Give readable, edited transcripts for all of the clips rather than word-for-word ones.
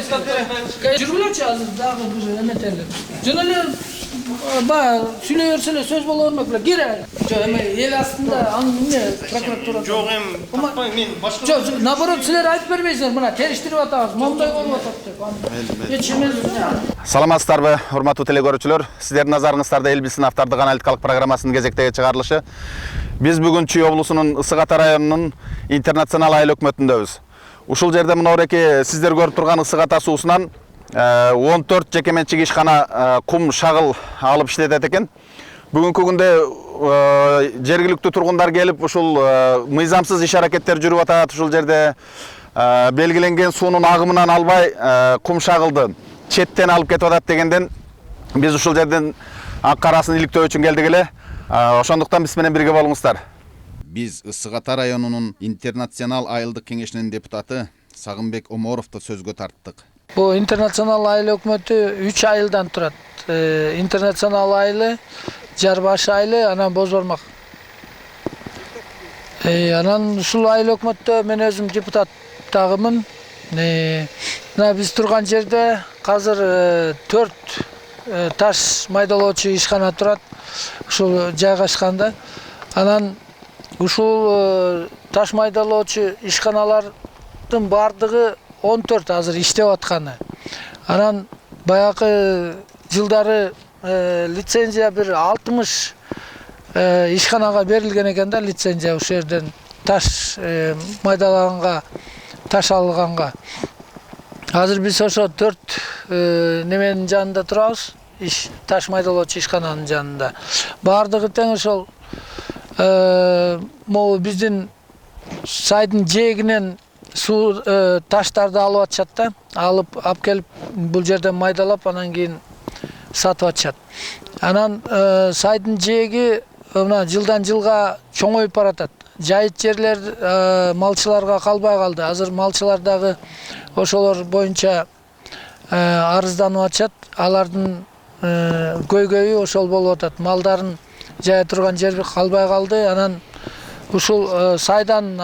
Жүргүлөчү азыр дагы бир эметелер. Жөн эле баягы сүйлөй берселер сөз боло бермек беле. Кире. Жок, эме эл астында анын эмне прокуратура. Жок, таппайм мен башка. Жок, наоборот силер айтып бербейсиңер, мына териштирип атабыз, мондай болуп атат деп. Эч эмес. Саламатсыздарбы, урматтуу телекөрүүчүлөр. Сиздердин назарыңыздарда Эл билсин автордук аналитикалык программасынын кезектеги чыгарылышы. Биз бүгүн Чүй облусунун Ысык Ата районунун интернационал айыл өкмөтүндөбүз. Ушул жерде мынауреки сиздер көрүп турган Ысык Ата суусунан 14 жекеменчик ишкана кум шагыл алып иштетет экен. Бүгүнкү күндө жергиликтүү тургундар келип ушул мыйзамсыз иш аракеттер жүрүп атат. Ушул жерде белгиленген суунун агымынан албай кум шагылды четтен алып кетип атат дегенден биз ушул жерден ак карасын иликтөө үчүн келдик эле. Ошондуктан биз менен бирге болуңуздар. Биз Ысык Ата районунун интернационал айылдык кеңешинин депутаты Сагынбек Оморовду сөзгө тарттык. Бу интернационал айыл өкмөтү 3 айылдан турат. Интернационал айылы, Жарбаш айылы, анан Бозбармак. Анан ушул айыл өкмөттө мен өзүм депутат дагымын. Мына биз турган жерде азыр 4 таш майдалоочу ишкана турат. Ушул жайгашканда. Анан ушул таш майдалоочу ишканалардын бардыгы 14 азыр иштеп атканы. Анан баягы жылдары лицензия бир 60 ишканага берилген экен да, лицензия ушул жерден таш майдалаганга, таш алганга. Азыр биз ошо 4 неменин жанында турабыз. Таш майдалоочу ишкананын жанында. Бардыгы тең ошол могу биздин сайдын жээгинен суу таштарды алып атышат да. Алып келип бул жерден майдалап анан кийин сатып атышат. Анан сайдын жээги мына жылдан жылга чоңоюп баратат. Жайыт жерлер малчыларга калбай калды. Азыр малчылар дагы ошолор боюнча арызданып атышат. Алардын көйгөйү ошол болуп атат. Малдарын жая турган жер калбай калды. Анан ушул сайдан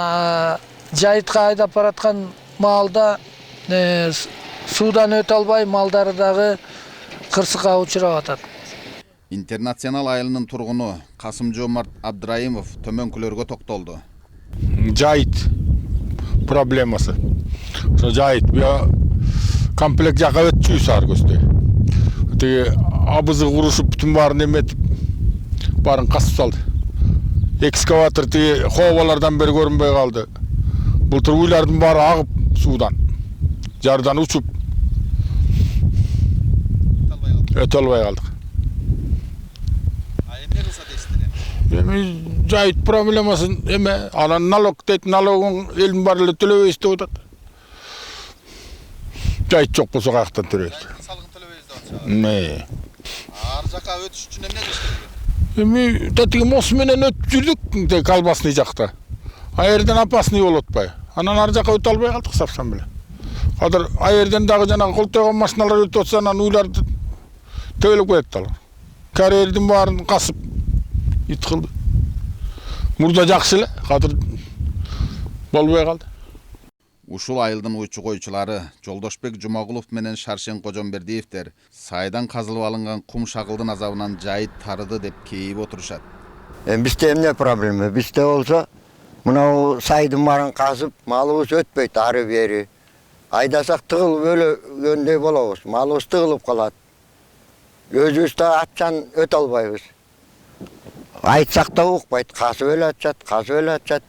жайытка айдап бараткан маалда суудан өтө албай малдары дагы кырсыкка учурап атат. Интернационал айылынын тургуну Касым Жомарт Абдраимов төмөнкүлөргө токтолду. Жайыт проблемасы. Ошо жайыт комплект жака өтчүбүз ар көстө. Тиги абызы курушуп бүтүн баарын эметип баарын касып салды. Экскаватор тиги хобалардан бери көрүнбөй калды. Былтыр уйлардын баары агып суудан. Жардан учуп өтө албай калдык. Эмне кылса дейсиздер? Эми жайыт проблемасын эме анан налог дейт, налогун элдин баары эле төлөбөйбүз деп атат. Жайыт жок болсо каяктан төлөйбүз? Салыгын төлөбөйбүз деп атат. Ар жака өтүш үчүн эмне кылыш керек? Эми тиги мос менен өтүп жүрдүк, колбасный жакта. Аерден опасный болуп атпайбы? Анан ар жака өтө албай калдык сапсан беле. Азыр аерден дагы жанагы колтойгон машиналар өтүп атса, анан уйларды төөлүп кетти алар. Карьердин баарын касып ит кылды. Мурда жакшы эле, азыр болбой калды. Ушул айылдын уйчу койчулары Жолдошбек Жумагулов менен Шаршен Кожомбердиевдер сайдан казылып алынган кум шагылдын азабынан жайыт тарыды деп кейип отурушат. Бизде эмне проблема? Бизде болсо мынау сайдын баарын казып, малыбыз өтпөйт ары бери. Айдасак тыгылып өлгөндөй болобуз. Малыбыз тыгылып калат. Өзүбүз да атчан өтө албайбыз. Айтсак да укпайт, касып эле атышат.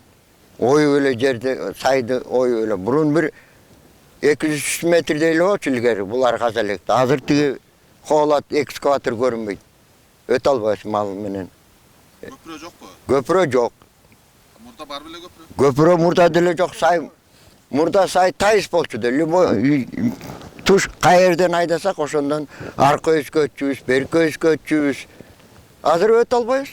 Ою эле жерде сайды ою эле. Бурун бир 200 метрдей эле болчу илгери булар каза электи. Азыр тиги хоолат экскаватор көрүнбөйт. Өтө албайбыз мал менен. Көпүрө жокпу? Көпүрө жок. Мурда бар беле көпүрө? Көпүрө мурда деле жок. Мурда сай тайыз болчу да. Туш кайерден айдасак ошондон арка өзгө өтчүбүз, берки өзгө өтчүбүз. Азыр өтө албайбыз.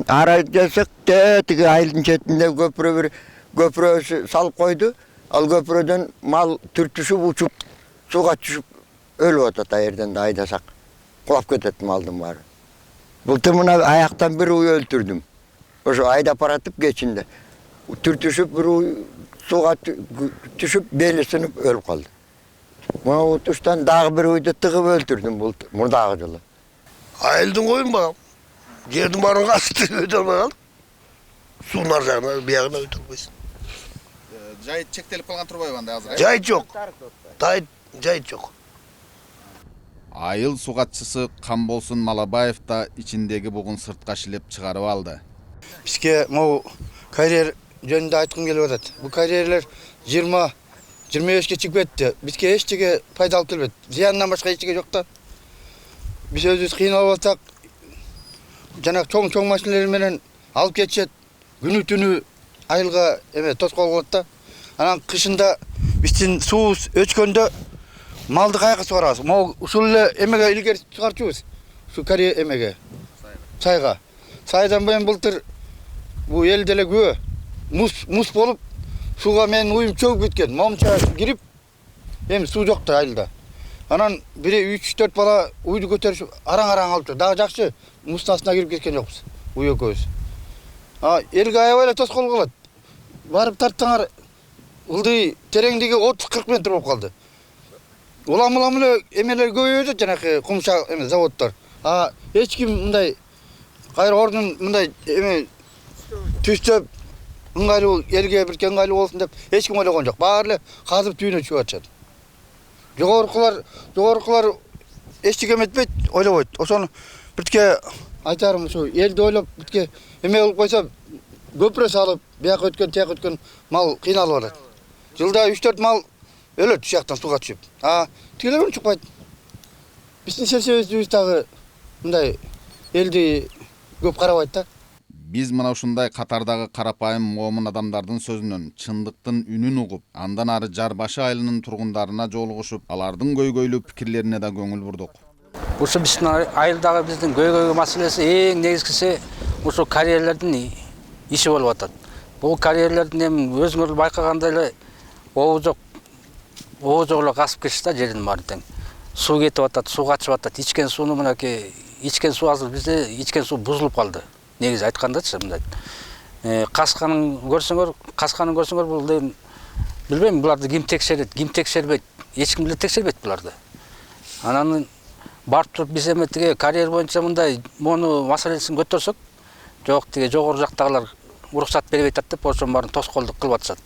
Ара десек тиги айылдын четинде көпүрө салып койду. Ал көпүрөдөн мал түртүшүп учуп, сууга түшүп өлүп атат аерден да айдасак. Кулап кетет малдын баары. Былтыр мына аяктан бир уй өлтүрдүм. Ошо айдап баратып кечинде. Түртүшүп бир уй сууга түшүп бели сынып өлүп калды. Мына туштан дагы бир үйдү тыгып өлтүрдүм мурдагы жылы. Айылдың койын бағам. Жердің барын қасты өте алмай қалдық. Судың ар жағына, биягына өте алмайсың. Жайыт чектелип калган турбайбы анда азыр? Жайыт жоқ. Жайыт жоқ. Айыл сугатчысы Камболсун Малабаев да ичиндеги бугун сыртка шилеп чыгарып алды. Бизге могу карьер жөнүндө айткым келип атат. Бул карьерлер 20-25ке чыгып кетти. Бизге эчтеке пайда алып келбейт. Зыяндан башка эчтеке жок да. Биз өзүбүз кыйналып атсак, жанагы чоң машиналар менен алып кетишет. Күнү түнү айылга тоскоол болот да. Анан кышында биздин суубуз өчкөндө малды каяка сугарабыз? Могу ушул эле эмеге илгери чыгарчубуз. Ушу карьер эмеге. Сайга. Сайдан буян былтыр бул эл деле күбө. Мус болуп, суга менин уюм чөгүп кеткен. Момча кирип, эми суу жок да айылда. Анан бири 3-4 бала уйду көтөрүшүп араң алыпты. Дагы жакшы мустун астына кирип кеткен жокпуз. Уй экөөбүз. Элге аябай эле тоскоол калат. Барып тартсаңар, ылдый тереңдиги 30-40 метр болуп калды. Улам эле эмелер көбөйдү, жанакы кумша заводдор. Эч ким мындай кайра ордун мындай түстөп ыңгайлуу элге бир ыңгайлуу болсун деп эч ким ойлогон жок. Баары эле казып түйүнө чыгып атышат. Жогорукулар эчтеке эметпейт, ойлобойт. Ошону биртке айтарым ушу элди ойлоп биртке эме кылып койсо көпүрө салып, бияка өткөн, тияка өткөн мал кыйналып атат. Жылда 3-4 мал өлөт ушул жактан сууга түшүп. Тигилер чыкпайт. Биздин серсебиз дагы мындай элди көп карабайт да. Биз мына ушундай катардагы карапайым момун адамдардын сөзүнөн чындыктын үнүн угуп, андан ары Жар башы айылынын тургундарына жолугушуп, алардын көйгөйлүү пикирлерине да көңүл бурдук. Ушу биздин айылдагы биздин көйгөй маселеси эң негизгиси ушу карьерлердин иши болуп атат. Бул карьерлердин эми өзүңөр байкагандай эле обу жок эле касып кетиш да жердин баары тең. Суу кетип атат, суу качып атат. Ичкен сууну мынакей ичкен суу азыр бизде ичкен суу бузулуп калды. Негизи айткандачы мындай. Касканын көрсөңөр бул билбейм, буларды ким текшерет, ким текшербейт. Эч ким эле текшербейт буларды. Анан барып туруп биз эми тиге карьер боюнча мындай мону маселесин көтөрсөк, жок тиге жогору жактагылар уруксат бербей атат деп ошонун баарын тоскоолдук кылып атышат.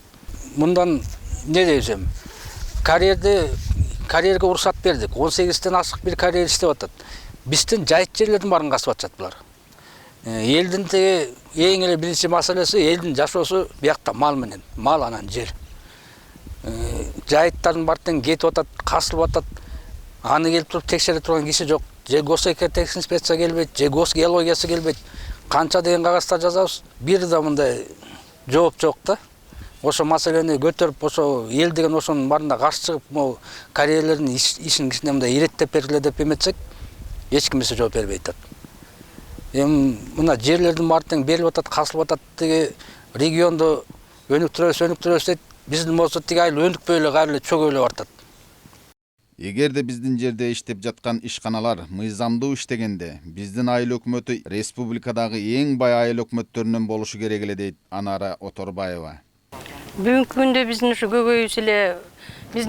Мындан не дейбиз эми? Карьерге уруксат бердик. 18-тен ашык бир карьер иштеп атат. Биздин жайыт жерлердин баарын касып атышат булар. Элдин тиги эң эле биринчи маселеси элдин жашоосу биякта мал менен, мал анан жер. Жайыттардын баары тең кетип атат, касылып атат. Аны келип туруп текшере турган киши жок. Же госэкспертиза келбейт, же госгеологиясы келбейт. Канча деген кагаздар жазабыз, бир да мындай жооп жок да. Ошо маселени көтөрүп, ошо эл деген ошонун баарына каршы чыгып, могу карьерлердин ишин кичине мындай иреттеп бергиле деп эметсек, эч ким эсе жооп бербей атат. Эми мына жерлердин баары тең берилип атат, касылып атат. Тиги регионду өнүктүрөбүз дейт. Биздин болсо тиги айыл өнүкпөй эле кайра эле чөгөй эле бартат. Эгерде биздин жерде иштеп жаткан ишканалар мыйзамдуу иштегенде, биздин айыл өкмөтү республикадагы эң бай айыл өкмөттөрүнөн болушу керек эле дейт Анара Оторбаева. Бүгүнкү күндө биздин ушу көбөйүш эле биз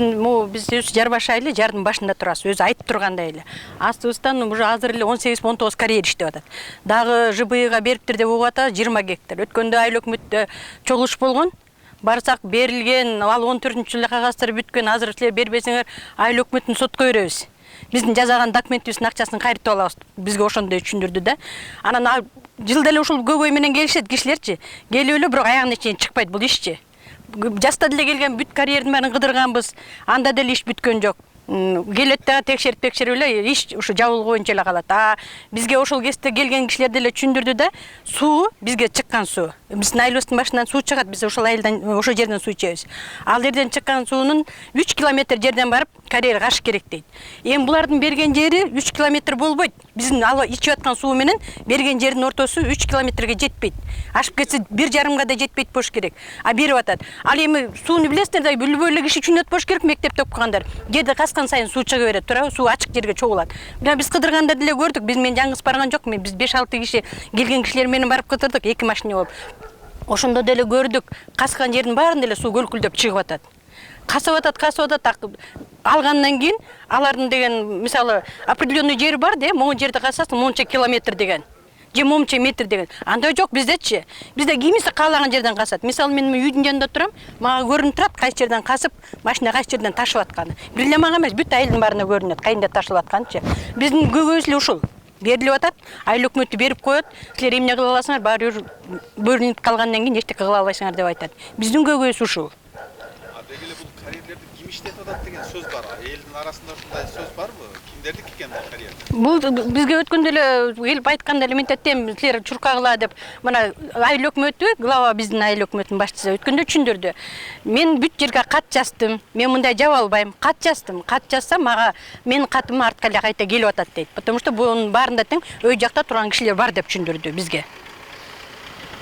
Жар башы айылы жардын башында турабыз, өзү айтып тургандай эле. Астыбыздан уже азыр эле 18-19 карьер иштеп атат. Дагы ЖБИга бериптир деп угуп атат 20 гектар. Өткөндө айыл өкмөттө чогулуш болгон. Барсак берилген, ал 14-жылы кагаздар бүткөн, азыр силер бербесеңер айыл өкмөтүн сотко беребиз. Биздин жазаган документибиздин акчасын кайтып алабыз. Бизге ошондой түшүндүрдү да. Анан жылда эле ушул көбөй менен келишет кишилерчи. Келип эле бирок аягына чейин чыкпайт бул ишчи. Жаста деле келген бүт карьердин баарын кыдырганбыз. Анда деле иш бүткөн жок. Келет да текшерип эле иш ушу жабылуу боюнча эле калат. Бизге ошол кезде келген кишилер деле түшүндүрдү да, суу бизге чыккан суу. Биздин айылыбыздын башынан суу чыгат, биз ошол айылдан ошол жерден суу ичебиз. Ал жерден чыккан суунун 3 километр жерден барып карьерге качыш керек дейт. Эми булардын берген жери 3 километр болбойт. Биздин ичип аткан суу менен берген жердин ортосу 3 километрге жетпейт. Ашып кетсе 1,5 да жетпейт болуш керек. Берип атат. Ал эми сууну билесиздер да, любой эле киши түшүнөт болуш керек, мектепте окугандар. Жерде каскан сайын суу чыга берет, туурабы? Суу ачык жерге чогулат. Мына биз кыдырганда деле көрдүк. Мен жаңгыз барган жокмун. Биз 5-6 киши келген кишилер менен барып кыдырдык, 2 машина болуп. Ошондо деле көрдүк, каскан жердин баарында эле суу көлкүлдөп чыгып атат. касып атат, алгандан кийин алардын деген мисалы определенный жери бар да, могу жерде касасың, монча километр деген. Же момча метр деген. Андай жок биздечи. Бизде кимиси каалаган жерден касат. Мисалы мен үйдүн жанында турам, мага көрүнүп турат кайсы жерден касып, машина кайсы жерден ташып атканы. Бир эле мага эмес, бүт айылдын баарына көрүнөт, кайында ташылып атканчы. Биздин көйгөйүбүз эле ушул. Берилип атат, айыл өкмөтү берип коет, силер эмне кыла аласыңар, баары бөлүнүп калгандан кийин эчтеке кыла албайсыңар деп айтат. Биздин көйгөйүбүз ушул. Дегеле бул карьерлерди ким иштетип атат деген сөз бар. Элдин арасында ушундай сөз барбы? Кимдердики экен бул карьер? Бул бизге өткөндө эле келип айтканда эле мен айтам, силер чуркагыла деп. Мына айыл өкмөтү, глава биздин айыл өкмөтүнүн башчысы өткөндө түшүндүрдү. Мен бүт жерге кат жаздым. Мен мындай жаба албайм. Кат жаздым. Кат жазсам мага менин катым артка эле кайта келип атат дейт. Потому что бунун баарында тең өй жакта турган кишилер бар деп түшүндүрдү бизге.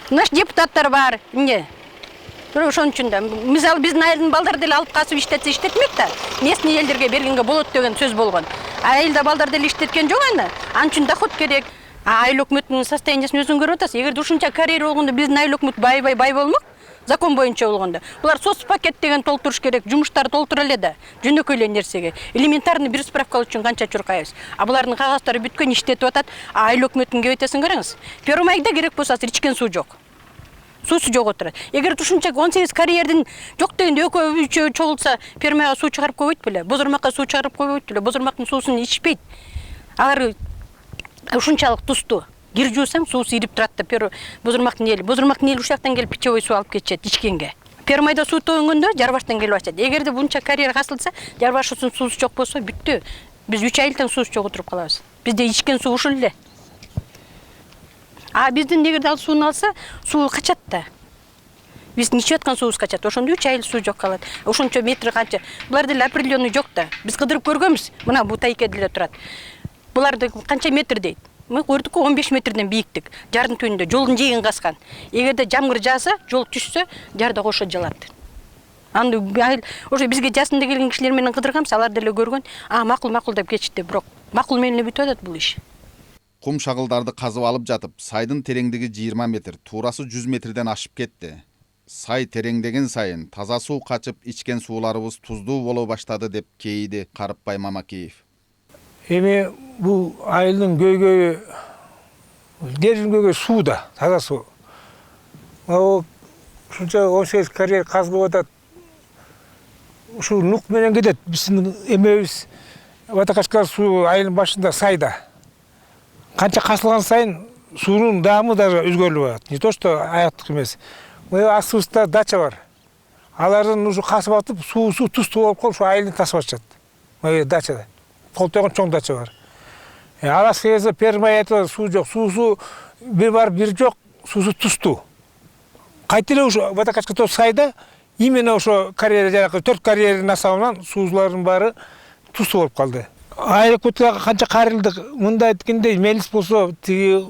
Наш депутаттар бар. Эмне? Ошон үчүн да мисалы биздин айылдын балдары деле алып касып иштетсе иштетмек да. Местный элдерге бергенге болот деген сөз болгон. Айылда балдар деле иштеткен жок аны. Анын үчүн доход керек. Айыл өкмөтүнүн состояниясын өзүң көрүп атасыз. Эгерде ушунча карьера болгондо биздин айыл өкмөт бай болмок. Закон боюнча болгондо. Булар соцпакет деген толтуруш керек. Жумуштар толтура эле да. Жөнөкөй эле нерсеге. Элементарный бир справка үчүн канча чуркайбыз. А булардын кагаздары бүткөн иштетип атат. Айыл өкмөтүн кебетесин караңыз. Первый майда керек болсо ичкен суу жок. Суусу жок отурат. Эгер ушунча 18 карьердин жок дегенде экөө үчөө чогулса, фермага суу чыгарып койбойт беле? Бозурмакка суу чыгарып койбойт беле? Бозурмактын суусун ичпейт. Алар ушунчалык тусту. Кир жуусаң суусу ирип турат да. Бозурмактын эли ушул жактан келип пичевой суу алып кетишет ичкенге. Пермайда суу төгөнгөндө Жарбаштан келип ачат. Эгерде buncha карьера касылса, Жарбаштын суусу жок болсо бүттү. Биз 3 айыл тең суусу жок отуруп калабыз. Бизде ичкен суу ушул эле. А биздин эгерде ал сууну алса, суу качат да. Биздин ичип аткан суубуз качат. Ошондо 3 айыл суу жок калат. Ошончо метр канча. Булар деле определенный жок да. Биз кыдырып көргөнбүз. Мына бу тайке деле турат. Буларды канча метр дейт. Мы көрдүк 15 метрден бийиктик. Жардын түбүндө жолдун жээгин каскан. Эгерде жамгыр жааса, жол түшсө, жарда кошо жалат. Анда ошо бизге жасында келген кишилер менен кыдырганбыз, алар деле көргөн. Макул деп кетишти, бирок макул менен бүтүп атат бул иш. Кум шагылдарды казып алып жатып, сайдын тереңдиги 20 метр, туурасы 100 метрден ашып кетти. Сай тереңдеген сайын таза суу качып, ичкен сууларыбыз туздуу боло баштады деп кейиди Карыпбай Мамакеев. Эми бул айылдын көйгөйү, дердин көйгөйү сууда, таза суу. Ушунча 18 карьер казылып атат. Ушул нук менен кетет. Биздин эмебиз Ватакашкар суу айылдын башында сайда. Канча касылган сайын суунун даамы даже өзгөрүлүп атат. Не то что аяктык эмес. Астыбызда дача бар. Алардын ушу касып атып, суусу тустуу болуп калып, ушу айылды тасып атышат. Дачада. Колтойгон чоң дача бар. Арасы келсе пермай айтып суу жок. Суусу бир бар, бир жок. Суусу тустуу. Кайта эле ушу Ватакашкар сайда именно ошо карьера жаракы 4 карьердин насабынан суусулардын баары тустуу болуп калды. Айыл өкмөтүгө канча карылдык, мында айткендей мелис болсо тиги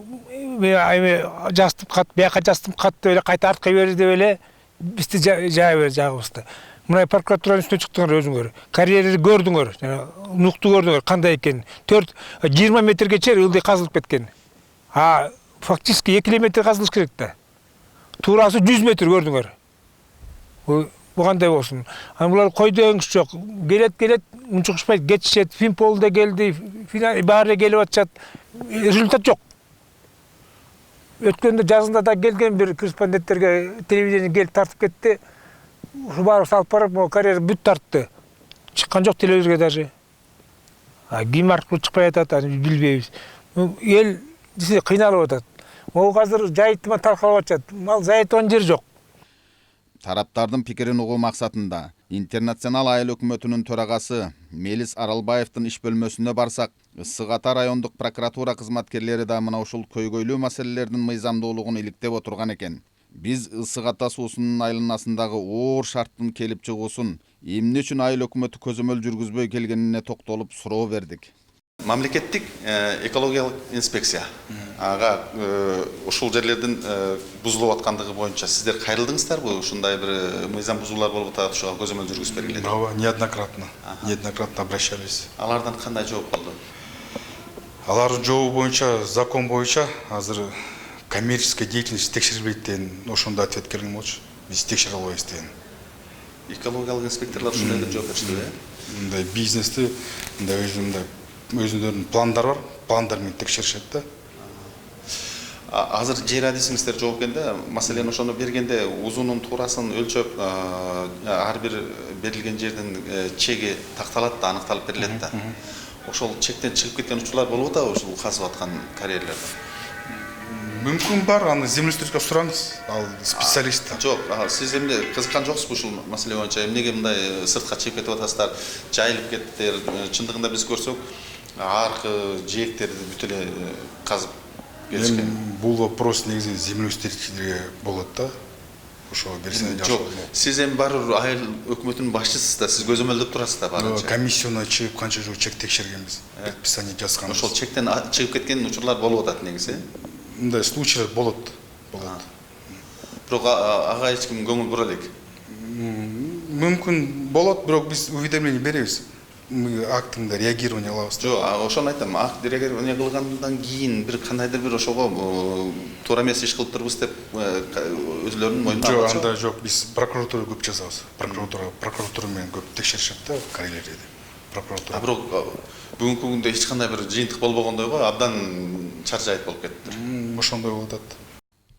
жастым кат, бияка жастым кат деп эле кайта артка бери деп эле бизди жая бер жагыбызды. Мына прокуратуранын үстүнө чыктыңар өзүңөр. Карьерди көрдүңөр, нукту көрдүңөр кандай экенин. 20 метрге чейин ылдый казылып кеткен. Фактически 2 метр казылыш керек да. Туурасы 100 метр көрдүңөр. Бу кандай болсун? Булар кой дегениш жок. Келет, унчукушпайт, кетишет. Финпол да келди, баары келип атышат. Результат жок. Өткөндө жазында да келген бир корреспонденттерге телевидение келип тартып кетти. Ушу баары салып барып, карьера бүт тартты. Чыккан жок телевизорге даже. Ким аркылуу чыкпай атат, билбейбиз. Эл десе кыйналып атат. Могу азыр жайытыма таркалып атышат. Мал зайытын жер жок. Тараптардын пикирин угуу максатында Интернационал айыл өкмөтүнүн төрагасы Мелис Аралбаевдин иш бөлмөсүнө барсак, Ысык Ата райондук прокуратура кызматкерлери да мына ушул көйгөйлүү маселелердин мыйзамдуулугун иликтеп отурган экен. Биз Ысык Ата суусунун айланасындагы оор шарттын келип чыгуусун эмне үчүн айыл өкмөтү көзөмөл жүргүзбөй келгенине токтолуп суроо бердик. Мамлекеттик экологиялык инспекция ага ушул жерлердин бузулуп аткандыгы боюнча сиздер кайрылдыңыздарбы? Ушундай бир мыйзам бузуулар болуп атат, ошого көзөмөл жүргүзүп бергиле. Неоднократно обращались. Алардан кандай жооп болду? Алардын жообу боюнча, закон боюнча азыр коммерческая деятельность текшерилбейт деген ошондой ответ келген болчу. Биз текшере албайбыз деген. Экологиялык инспекторлор ушундай эле жооп беришти, мындай бизнести мындай өзүнүн пландары бар, пландар менен текшеришет да. Азыр жер адисиңиздер жоопкенде, маселен ошону бергенде узунун туурасын өлчөп, ар бир берилген жердин чеги такталат да, аныкталып берилет да. Ошол чектен чыгып кеткен учурлар болуп атабы ушул казып аткан карьерлерде? Мүмкүн бар, аны землеустройствого сураңыз, ал специалист. Жок, сиз эмне кызыккан жоксузбу ушул маселе боюнча? Эмнеге мындай сыртка чыгып кетип атасыздар, жайылып кеттиңер? Чындыгында биз көрсөк, аркы жээктерди бүт эле казып кетишкен. Бул вопрос негизи землеустройствоге болот да. Ошо берсе жок. Сиз эми барыр айыл өкмөтүнүн башчысыз да, сиз көзөмөлдөп турасыз да барынча. Комиссияны чыгып канча жол чек текшергенбиз, предписание жазганбыз. Ошол чектен чыгып кеткен учурлар болуп атат негизи. Мындай случайлар болот. Бирок ага эч ким көңүл бура элек. Мүмкүн болот, бирок биз уведомление беребиз. Актында реагирование алабыз. Жок, ошону айтам. Акт реагирование кылгандан кийин бир кандайдыр бир ошого туура эмес иш кылып турбуз деп өзүлөрүнүн моюнда алат. Жок, анда жок. Биз прокуратурага көп жазабыз. Прокуратура менен көп текшеришет да карьерлерди. Прокуратура. Бирок бүгүнкү күндө эч кандай бир жыйынтык болбогондой го, абдан чаржайып болуп кетти. Ошондой болуп атат.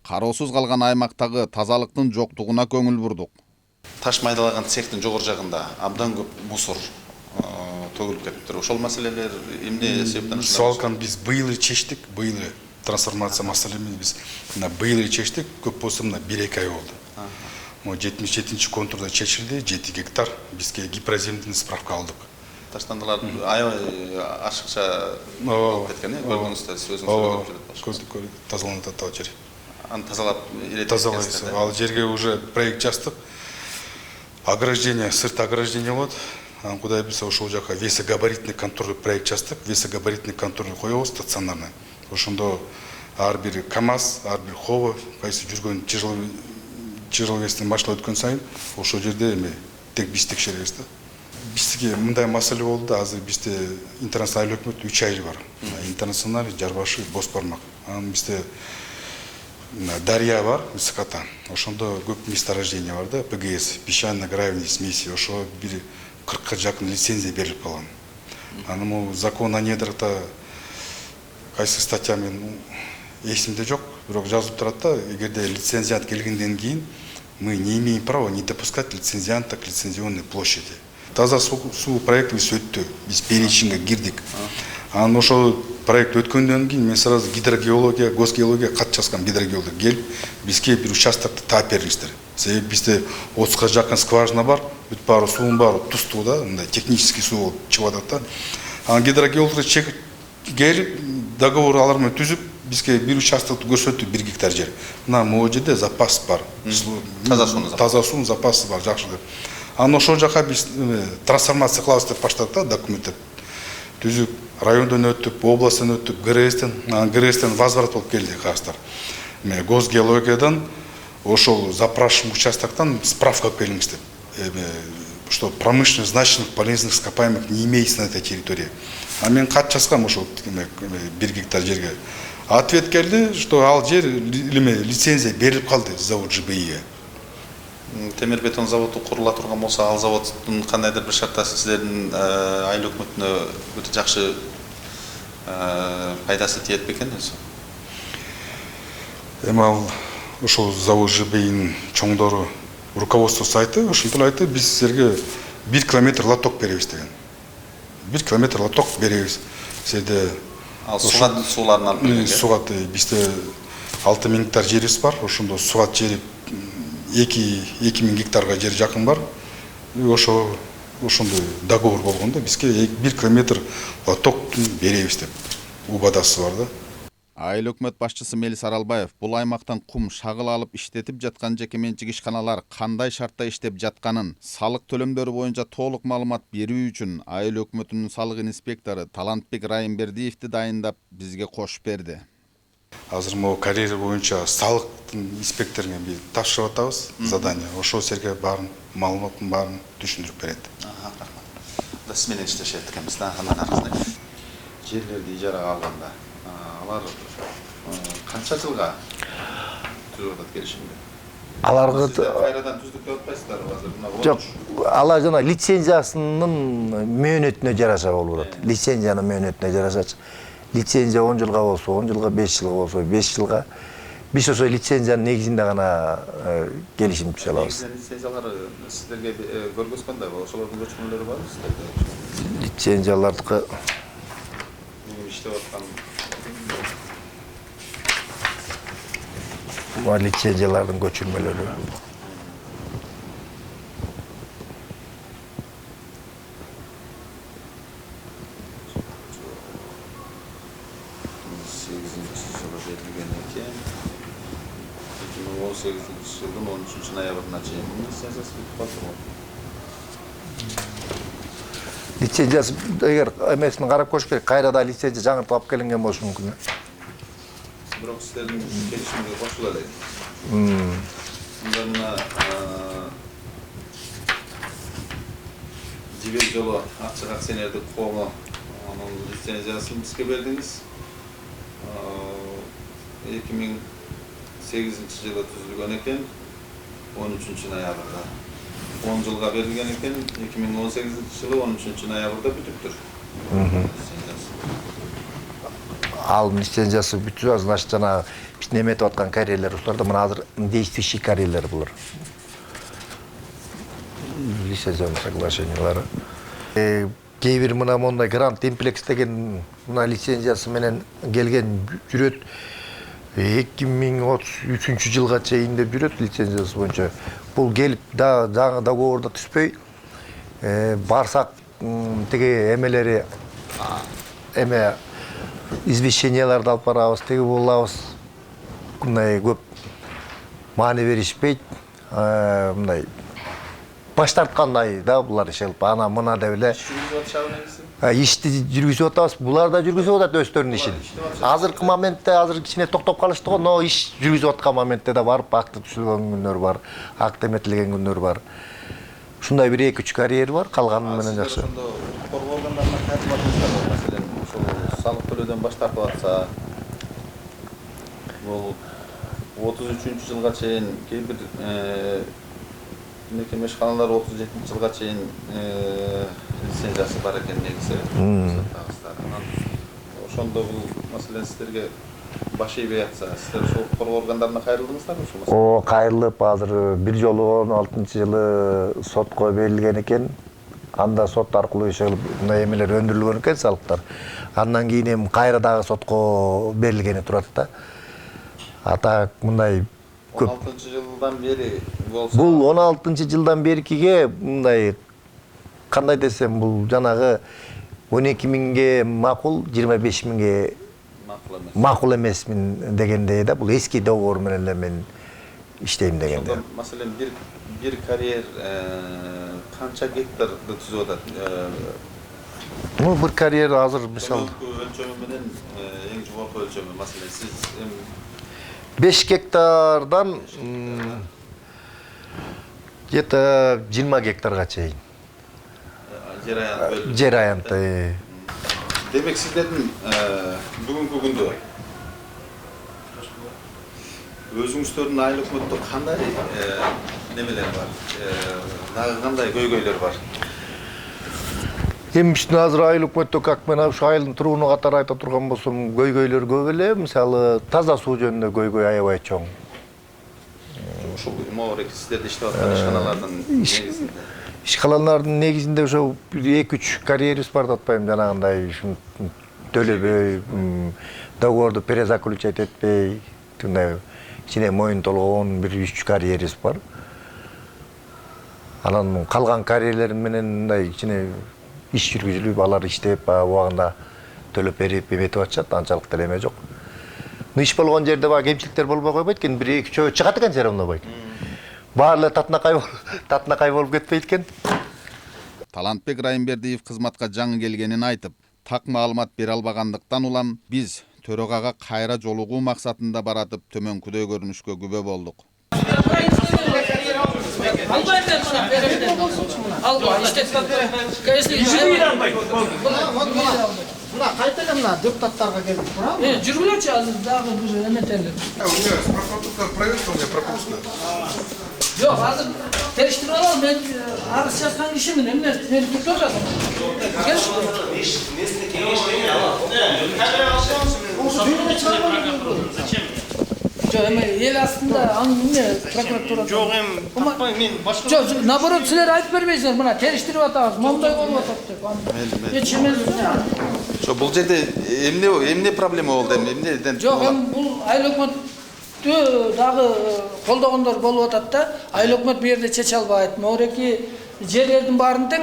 Кароосуз калган аймактагы тазалыктын жоктугуна көңүл бурдук. Таш майдалаган цехтин жогору жагында абдан көп мусор төгүлүп кетиптир. Ошол маселелер эмне себептен? Свалканы биз быйыл чечтик, быйыл трансформация маселени биз быйыл чечтик, көп болсо мына 1-2 ай болду. Мо 77-чи контурда чечилди, 7 гектар бизге гипроземдин справка алдык. Таштандылар аябай ашыкча болуп кеткен, көргөнүздөр, сиз өзүңүз көрүп көрдүк, тазаланып атат жер. Аны тазалап тазалайбыз. Ал жерге уже проект жаздык. Ограждение, сырт ограждение болот. Кудай билсе ошол жака весогабаритный контроль проект жаздык. Весогабаритный контроль коебуз стационарный. Ошондо ар бир КАМАЗ, ар бир Хово, кайсы жүргөн тяжелый вестин машина өткөн сайын ошол жерде эме тек биз текшеребиз да. Бизге мындай маселе болду да, азыр бизде интернационалдык өкмөт 3 айыл бар. Интернациональ, Жарбашы, Боспармак. Анан бизде Дарья бар, Высокотан. Ошондо көп месторождение бар да, ПГС, песчано-гравийный смеси. Ошо бир 40-ка жакын лицензия берилип калган. Аны могу закон о недракта кайсы статья менен эсимде жок, бирок жазылып турат да, эгерде лицензиант келгенден кийин мы не имеем права не допускать лицензианта к лицензионной площади. Таза суу проекти биз өттү, биз перечинге кирдик. Анан ошол проект өткөндөн кийин мен сразу гидрогеология, госгеология кат жазгам, гидрогеология келип бизге бир участокты таап бериңиздер. Себеби бизде 30-ка жакын скважина бар, бүт баары суунун баары туздуу да, мындай технический суу чыгып атат да. Анан гидрогеологдор келип договор алар менен түзүп бизге бир участокты көрсөттү, 1 гектар жер. Мына могу жерде запас бар. Таза суунун запасы бар, жакшы деп. Анан ошол жака биз трансформация кылабыз деп баштадык да, документтер түзүп, райондон өтүп, областтан өтүп, ГРСтен возврат болуп келди кагаздар. Госгеологиядан ошол запрашиваемый участоктон справка алып келиңиз деп. Что промышленно значимых полезных ископаемых не имеется на этой территории. А мен кат жазгам ошол 1 гектар жерге. Ответ келди, что ал жер лицензия берилип калды завод ЖБИге. Темир бетон заводу курула турган болсо, ал заводдун кандайдыр бир шарттасы сиздердин айыл өкмөтүнө өтө жакшы пайдасы тиет бекен өзү? Эми ал ошол завод ЖБИнин чоңдору руководствосу айтты, ошентип айтты, биз силерге 1 километр лоток беребиз деген. 1 километр лоток беребиз. Силерде ал сууларын алып келген. Сугат бизде 6000 гектар жерибиз бар, ошондо сугат жери 2000 гектарга жер жакын бар. Ошондой договор болгондо бизге 1 километр лоток беребиз деп убадасы бар да. Айыл өкмөт башчысы Мелис Аралбаев бул аймактан кум шагыл алып иштетип жаткан жекеменчик ишканалар кандай шартта иштеп жатканын, салык төлөмдөрү боюнча толук маалымат берүү үчүн айыл өкмөтүнүн салык инспектору Талантбек Райымбердиевди дайындап бизге кошуп берди. Азыр могу карьера боюнча салыктын инспекторуна бир тапшырып атабыз задание. Ошол жерге баарын маалыматтын баарын түшүндүрүп берет. Да сиз менен иштешет экенбиз да, андан аркасында. Жерлерди ижарага алганда алар канча жылга түзүп атат келишимди? Аларга кайрадан түздүк деп атпайсыздарбы азыр мына? жок, алар жана лицензиясынын мөөнөтүнө жараша болуп атат. Лицензиянын мөөнөтүнө жарашачы. Лицензия 10 жылга болсо, 10 жылга, 5 жылга болсо, 5 жылга биз ошо лицензиянын негизинде гана келишим түзө алабыз. Лицензиялар сиздерге көргөзгөндөй, ошолордун көчмөлөрү барбы сиздерде? Лицензиялардыкы Бүгүн иштеп аткан лицензиялардын көчүрмөлөрү. жылдын 13 ноябрына чейин лицензиясы бүтүп калды го. Лицензиясы эгер эмесин карап көрүш керек, кайрада лицензия жаңыртып алып келинген болушу мүмкүн. Бирок сиздердин келишимге кошула элек. Мында мына Жибек жолу ачык акционердик коому анын лицензиясын бизге бердиңиз. 2008 жылы түзүлгөн экен, 13 ноябрда. 10 жылга берилген экен, 2018 жылы 13 ноябрда бүтүптүр. Ал лицензиясы бүтүп, значит жана биз неметип аткан карьерлер ушуларда мына азыр действующий карьерлер булар. Лицензиялык соглашениялары. Кээ бир мына мондай Гранд Имплекс деген мына лицензиясы менен келген жүрөт. 2033 жылга чейин деп жүрөт лицензиясы боюнча. Бул келип жаңы договордо түспөй, барсак тиги эмелери эме извещенияларды алып барабыз, тиги болабыз. Мындай көп маани беришпейт, мындай баш тарткандай да булар иш алып, ана мына деп эле ишти жүргүзүп атабыз. Булар да жүргүзүп атат өздөрүнүн ишин. Азыркы моментте азыр кичине токтоп калышты го, но иш жүргүзүп аткан моментте да барып акты түзүлгөн күндөр бар, акт эметилген күндөр бар. Ушундай бир 2-3 карьер бар, калганы менен жакшы. Коргоо органдарына кайтып атасыздар, маселен, ошол салык төлөөдөн баш тартып атса, бул 33 жылга чейин кээ бир мекеме ишканалар 37 жылга чейин лицензиясы бар экен негизи. Ошондо бул маселен сиздерге баш ийбей атса, сиздер ошол коргоо органдарына кайрылдыңыздарбы ошол маселе? Кайрылып азыр бир жолу 16-жылы сотко берилген экен. Анда сот аркылуу иш кылып мындай эмелер өндүрүлгөн экен, салыктар. Андан кийин эми кайра дагы сотко берилгени турат да. Ата мындай 16-жылдан бери болсо. Бул 16-жылдан беркиге мындай кандай десем, бул жанагы 12 миңге макул, 25 миңге макул эмесмин дегендей да. Бул эски договор менен эле мен иштейм дегенде. Маселен бир карьер канча гектарды түзүп атат? Ну, бир карьер азыр мисалы өлчөмү менен эң жогорку өлчөмү, маселен сиз 5 гектардан где-то 20 гектарга чейин. Жер аянты. Демек сиздердин бүгүнкү күндө өзүңүздөрдүн айыл өкмөттө кандай немелер бар? Дагы кандай көйгөйлөр бар? Эми биздин азыр айыл өкмөттө, как мен ушу айылдын тургуну катары айта турган болсом, көйгөйлөр көп эле. Мисалы, таза суу жөнүндө көйгөй аябай чоң. Ушул могорек сиздерде иштеп аткан ишканалардын негизинде. Ишканалардын негизинде ошо 2-3 карьерибиз бар деп атпайм, жанагындай төлөбөй, договорду перезаключать этпей, мындай ичине моюн толгон 1-3 карьерибиз бар. Анан калган карьерлер менен мындай ичине иш жүргүзүлүп, алар иштеп, убагында төлөп берип эметип атышат, анчалык деле эме жок. Иш болгон жерде баг кемчиликтер болбой койбойт экен, 1-2 чөбө чыгат экен все равно бай. Баары эле татынакай болуп кетпейт экен. Талантбек Райымбердиев кызматка жаңы келгенин айтып, так маалымат бере албагандыктан улам биз төрөгага кайра жолугуу максатында баратып төмөнкүдөй көрүнүшкө күбө болдук. Мына қайта эле мына депутаттарға келип турабы? Жүргүлөчү азыр дагы бир эметелер. У меня прокуратура проверка, у меня пропуск. Жок, азыр териштирип алам. Мен арыз жазган кишимин. Эмне мен күтүп жатам. Жок, эми эл астында анын эмне прокуратура. Жок, эми таппайм, мен башка. Жок, наоборот силер айтып бербейсиңер. Мына териштирип атабыз. Момундай болуп атат деп. Эч эмес. Ошо бул жерде эмне проблема болду эмне? Жок, эми бул айыл өкмөттү дагы колдогондор болуп атат да. Айыл өкмөт бу жерде чече албайт. Могуреки жерлердин баарын тең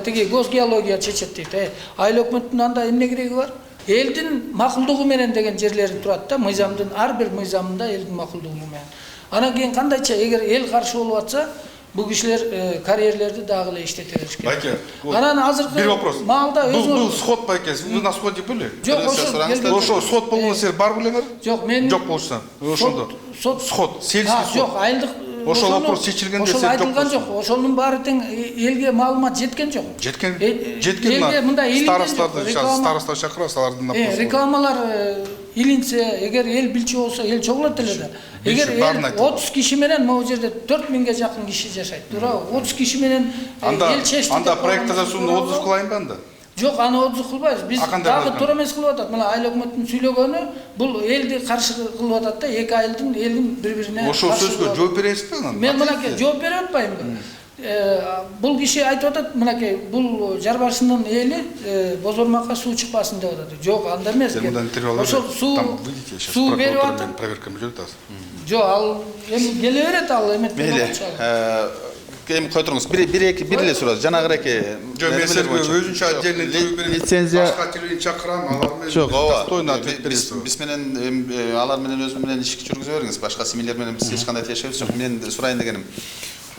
тиги госгеология чечет дейт. Айыл өкмөттүн анда эмне кереги бар? Элдин макулдугу менен деген жерлери турат да. Мыйзамдын ар бир мыйзамында элдин макулдугу менен. Анан кийин кандайча эгер эл каршы болуп атса, бул кишилер карьерлерди дагы эле иштете бериш керек. Байке, Анан азыркы bir вопрос. маалда Был сход, Байке, вы на сходе были? Жок, Ошо сход болгонда бар белеңер? Жок, мен Жок болчусаң. Ошондо. Сход, сельский сход. Жок, айылдык Ошол вопрос чечилгенде сен айтылган жок. Ошонун баары тең элге маалымат жеткен жок. Жеткен Элге мында старостарды староста чакырабыз, алардын рекламалар илинсе, эгер эл билчү болсо, эл чогулат эле да. Эгер 30 киши менен могу жерде 4000ге жакын киши жашайт. Туурабы? 30 киши менен эл чечти. Анда проект тазасууну отзыв кылайынбы анда? Жок, аны отзыв кылбайбыз. Биз дагы туура эмес кылып атат. Мына айыл өкмөттүн сүйлөгөнү бул элди каршы кылып атат да, эки айылдын элдин бири-бирине. Ошол сөзгө жооп бересизби анан? Мен мынакей жооп бере атпайм. Бул киши айтып атат, мынакей бул Жарбашынын эли Бозормакка суу чыкпасын деп атат. Жок, анда эмес. Ошол суу берип атат. Проверка жүрөт азыр. Жок, ал эми келе берет, ал эметпей болчу. Эми кой туруңуз. Бир эле суроо. Жанагыраке өзүнчө отдельный лицензия башка телевидение чакырам, алар менен достойно ответ бересиз. Биз менен алар менен өзү менен иш жүргүзө бериңиз. Башка семьялар менен биз эч кандай тиешебиз жок. Мен сурайын дегеним.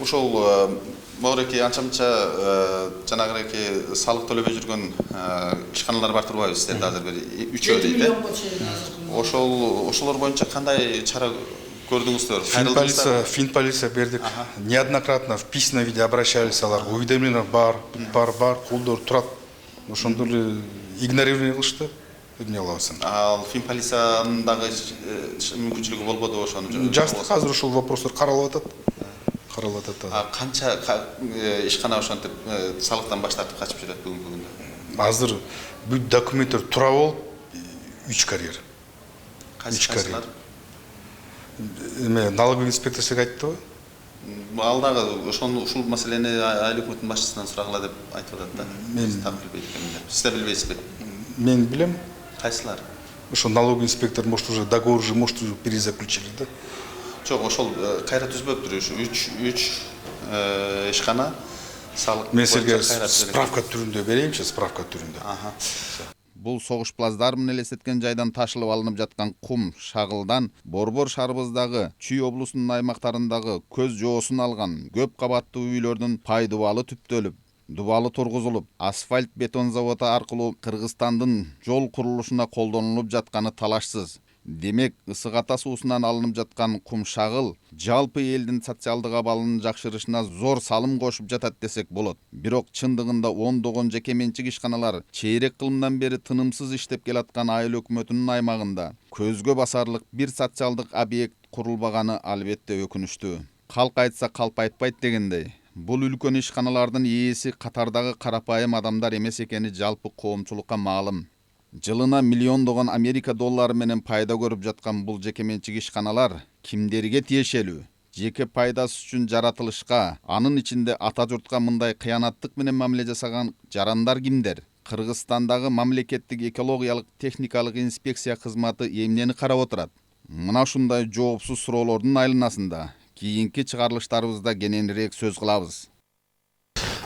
Ошол могуреки анча-мынча жанагыраки салык төлөбөй жүргөн ишканалар бар турбайбы сиздерде азыр бир 3 дейт. Ошолор боюнча кандай чара көрдүңүздөр? Финполиция бердик. Неоднократно в письменном виде обращались, алар уведомление бар, колдор турат. Ошондо эле игнорирование кылышты. Эмне кылабыз? Ал Финполициянын дагы мүмкүнчүлүгү болбодубу ошону? Жастык азыр ошол вопростор каралып атат. Канча ишкана ошентип салыктан баш тартып качып жүрөт бүгүнкү күндө? Азыр бүт документтер туура болуп 3 карьер. Кайсылар? Эме налоговый инспектор сиз айттыбы? Ал дагы ушул маселени айыл өкмөтүнүн башчысынан сурагыла деп айтып атат да. Мен так билбейт экенмин. Сиз да билбейсизби? Мен билем. Кайсылар? Ошо налоговый инспектор, может, уже договор уже, может, уже перезаключили, да? Жок, ошол кайра түзбөптүр ушу 3 ишкана салык. Мен сизге справка түрүндө берейинчи, справка түрүндө. Бул согуш плацдармын элестеткен жайдан ташылып алынып жаткан кум шагылдан Борбор шаарыбыздагы Чүй облусунун аймактарындагы көз жоосун алган көп кабаттуу үйлөрдүн пайдубалы түптөлүп, дубалы тургузулуп, асфальт бетон заводу аркылуу Кыргызстандын жол курулушуна колдонулуп жатканы талашсыз. Демек, ысык ата суусунан алынып жаткан кум шагыл жалпы элдин социалдык абалынын жакшырышына зор салым кошуп жатат десек болот. Бирок чындыгында ондогон жеке менчик ишканалар чейрек кылымдан бери тынымсыз иштеп келаткан айыл өкмөтүнүн аймагында көзгө басарлык бир социалдык объект курулбаганы албетте өкүнүчтүү. Калк айтса калп айтпайт дегендей, бул үлкөн ишканалардын ээси катардагы карапайым адамдар эмес экени жалпы коомчулукка маалым. Жылына миллиондогон Америка доллары менен пайда көрүп жаткан бул жеке менчик ишканалар кимдерге тиешелүү? Жеке пайдасы үчүн жаратылышка, анын ичинде ата журтка мындай кыянаттык менен мамиле жасаган жарандар кимдер? Кыргызстандагы мамлекеттик экологиялык техникалык инспекция кызматы эмнени карап отурат? Мына ушундай жоопсуз суроолордун айланасында кийинки чыгарылыштарыбызда кененирээк сөз кылабыз.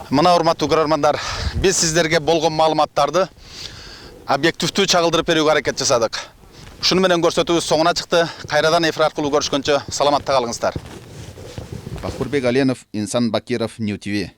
Мына урматтуу көрөрмандар, биз сиздерге болгон маалыматтарды объективдүү чагылдырып берүүгө аракет жасадык. Ушуну менен көрсөтүүбүз соңуна чыкты. Кайрадан эфир аркылуу көрүшкөнчө саламатта калыңыздар. Бакурбек Аленов, Инсан Бакиров, Нью ТВ.